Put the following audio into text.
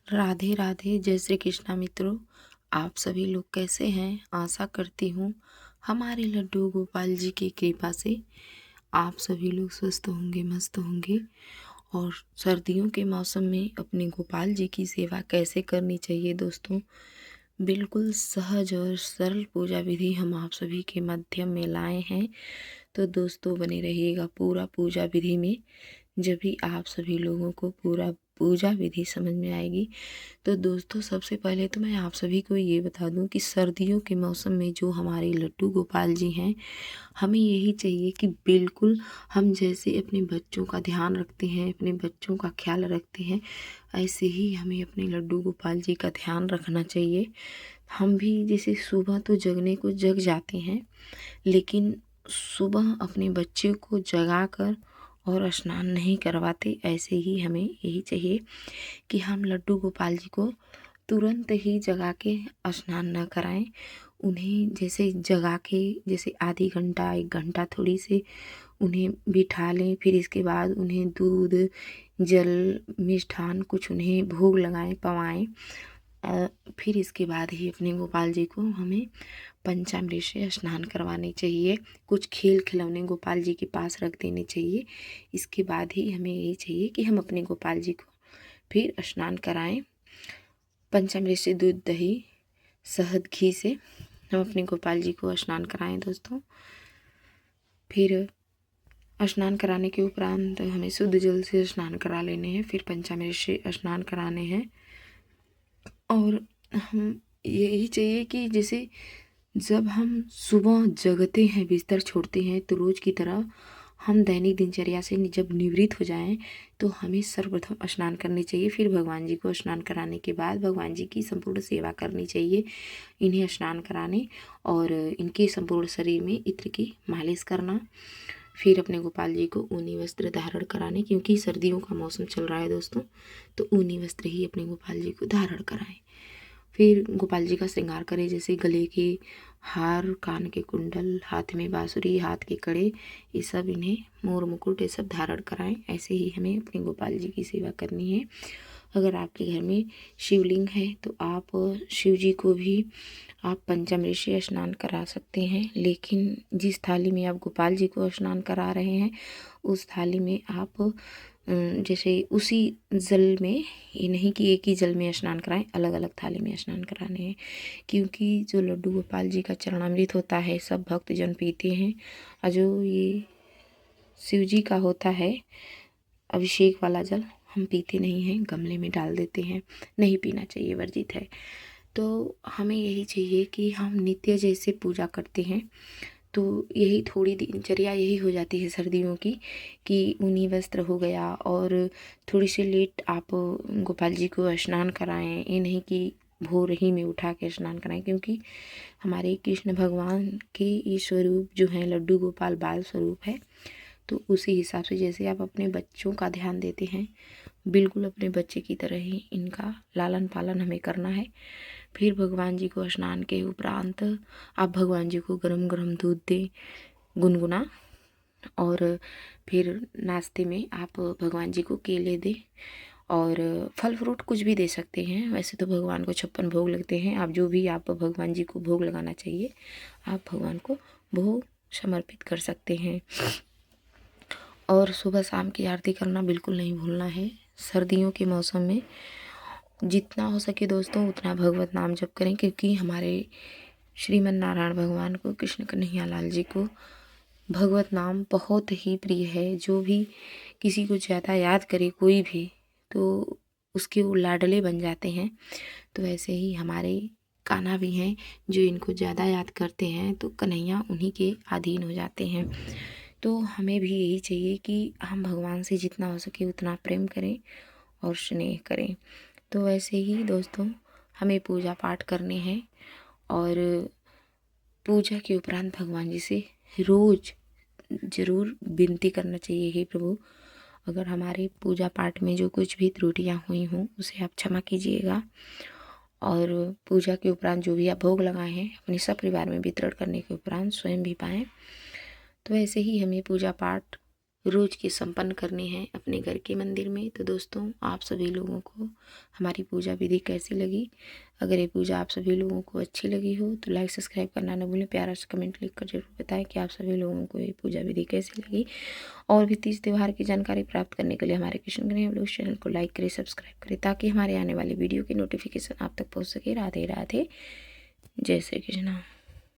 राधे राधे, जय श्री कृष्णा मित्रों। आप सभी लोग कैसे हैं? आशा करती हूँ हमारे लड्डू गोपाल जी की कृपा से आप सभी लोग स्वस्थ होंगे, मस्त होंगे। और सर्दियों के मौसम में अपने गोपाल जी की सेवा कैसे करनी चाहिए दोस्तों, बिल्कुल सहज और सरल पूजा विधि हम आप सभी के माध्यम में लाए हैं। तो दोस्तों बने रहिएगा पूरा पूजा विधि में। जब भी आप सभी लोगों को पूरा पूजा विधि समझ में आएगी। तो दोस्तों सबसे पहले तो मैं आप सभी को ये बता दूं कि सर्दियों के मौसम में जो हमारे लड्डू गोपाल जी हैं, हमें यही चाहिए कि बिल्कुल हम जैसे अपने बच्चों का ध्यान रखते हैं, अपने बच्चों का ख्याल रखते हैं, ऐसे ही हमें अपने लड्डू गोपाल जी का ध्यान रखना चाहिए। हम भी जैसे सुबह तो जगने को जग जाते हैं, लेकिन सुबह अपने बच्चे को जगा कर और स्नान नहीं करवाते। ऐसे ही हमें यही चाहिए कि हम लड्डू गोपाल जी को तुरंत ही जगा के स्नान न कराएं। उन्हें जैसे जगा के जैसे आधी घंटा 1 घंटा थोड़ी से उन्हें बिठा लें, फिर इसके बाद उन्हें दूध जल मिष्ठान कुछ उन्हें भोग लगाएं, पवाएं। फिर इसके बाद ही अपने गोपाल जी को हमें पंचामृत से स्नान करवाने चाहिए। कुछ खेल खिलौने गोपाल जी के पास रख देने चाहिए। इसके बाद ही हमें यही चाहिए कि हम अपने गोपाल जी को फिर स्नान कराएं। पंचामृत से दूध दही शहद घी से हम अपने गोपाल जी को स्नान कराएं दोस्तों। फिर स्नान कराने के उपरांत हमें शुद्ध जल से स्नान करा लेने हैं, फिर पंचामृत से स्नान कराने हैं। और हम यही चाहिए कि जैसे जब हम सुबह जगते हैं, बिस्तर छोड़ते हैं, तो रोज़ की तरह हम दैनिक दिनचर्या से जब निवृत्त हो जाएं तो हमें सर्वप्रथम स्नान करनी चाहिए। फिर भगवान जी को स्नान कराने के बाद भगवान जी की संपूर्ण सेवा करनी चाहिए। इन्हें स्नान कराने और इनके संपूर्ण शरीर में इत्र की मालिश करना। फिर अपने गोपाल जी को ऊनी वस्त्र धारण कराने, क्योंकि सर्दियों का मौसम चल रहा है दोस्तों, तो ऊनी वस्त्र ही अपने गोपाल जी को धारण कराएं। फिर गोपाल जी का श्रृंगार करें, जैसे गले के हार, कान के कुंडल, हाथ में बांसुरी, हाथ के कड़े, ये सब इन्हें मोर मुकुट ये सब धारण कराएं। ऐसे ही हमें अपने गोपाल जी की सेवा करनी है। अगर आपके घर में शिवलिंग है तो आप शिव जी को भी आप पंचामृत से स्नान करा सकते हैं, लेकिन जिस थाली में आप गोपाल जी को स्नान करा रहे हैं उस थाली में आप जैसे उसी जल में, ये नहीं कि एक ही जल में स्नान कराएं, अलग अलग थाली में स्नान कराने हैं। क्योंकि जो लड्डू गोपाल जी का चरणामृत होता है सब भक्तजन पीते हैं, और जो ये शिव जी का होता है अभिषेक वाला जल हम पीते नहीं हैं, गमले में डाल देते हैं। नहीं पीना चाहिए, वर्जित है। तो हमें यही चाहिए कि हम नित्य जैसे पूजा करते हैं, तो यही थोड़ी दिनचर्या यही हो जाती है सर्दियों की, कि ऊनी वस्त्र हो गया और थोड़ी सी लेट आप गोपाल जी को स्नान कराएं। ये नहीं कि भोर ही में उठा के स्नान कराएं, क्योंकि हमारे कृष्ण भगवान के ये स्वरूप जो है लड्डू गोपाल बाल स्वरूप है। तो उसी हिसाब से जैसे आप अपने बच्चों का ध्यान देते हैं, बिल्कुल अपने बच्चे की तरह ही इनका लालन पालन हमें करना है। फिर भगवान जी को स्नान के उपरांत आप भगवान जी को गरम गरम दूध दें गुनगुना, और फिर नाश्ते में आप भगवान जी को केले दें और फल फ्रूट कुछ भी दे सकते हैं। वैसे तो भगवान को 56 भोग लगते हैं, आप जो भी आप भगवान जी को भोग लगाना चाहिए आप भगवान को भोग समर्पित कर सकते हैं। और सुबह शाम की आरती करना बिल्कुल नहीं भूलना है। सर्दियों के मौसम में जितना हो सके दोस्तों उतना भगवत नाम जप करें, क्योंकि हमारे श्रीमन नारायण भगवान को, कृष्ण कन्हैया लाल जी को भगवत नाम बहुत ही प्रिय है। जो भी किसी को ज़्यादा याद करे कोई भी, तो उसके वो लाडले बन जाते हैं। तो ऐसे ही हमारे कान्हा भी हैं, जो इनको ज़्यादा याद करते हैं तो कन्हैया उन्हीं के अधीन हो जाते हैं। तो हमें भी यही चाहिए कि हम भगवान से जितना हो सके उतना प्रेम करें और स्नेह करें। तो वैसे ही दोस्तों हमें पूजा पाठ करने हैं, और पूजा के उपरांत भगवान जी से रोज़ ज़रूर विनती करना चाहिए, हे प्रभु अगर हमारे पूजा पाठ में जो कुछ भी त्रुटियां हुई हों उसे आप क्षमा कीजिएगा। और पूजा के उपरांत जो भी आप भोग लगाए हैं अपने सब परिवार में वितरण करने के उपरांत स्वयं भी पाएँ। तो ऐसे ही हमें पूजा पाठ रोज़ की संपन्न करनी है अपने घर के मंदिर में। तो दोस्तों, आप सभी लोगों को हमारी पूजा विधि कैसी लगी? अगर ये पूजा आप सभी लोगों को अच्छी लगी हो तो लाइक सब्सक्राइब करना न भूलें। प्यारा सा कमेंट लिख कर जरूर बताएं कि आप सभी लोगों को ये पूजा विधि कैसी लगी। और भी तीज त्यौहार की जानकारी प्राप्त करने के लिए हमारे कृष्ण गृह ब्लॉग्स चैनल को लाइक करें, सब्सक्राइब करें, ताकि हमारे आने वाली वीडियो की नोटिफिकेशन आप तक पहुँच सके। राधे राधे, जय श्री कृष्ण।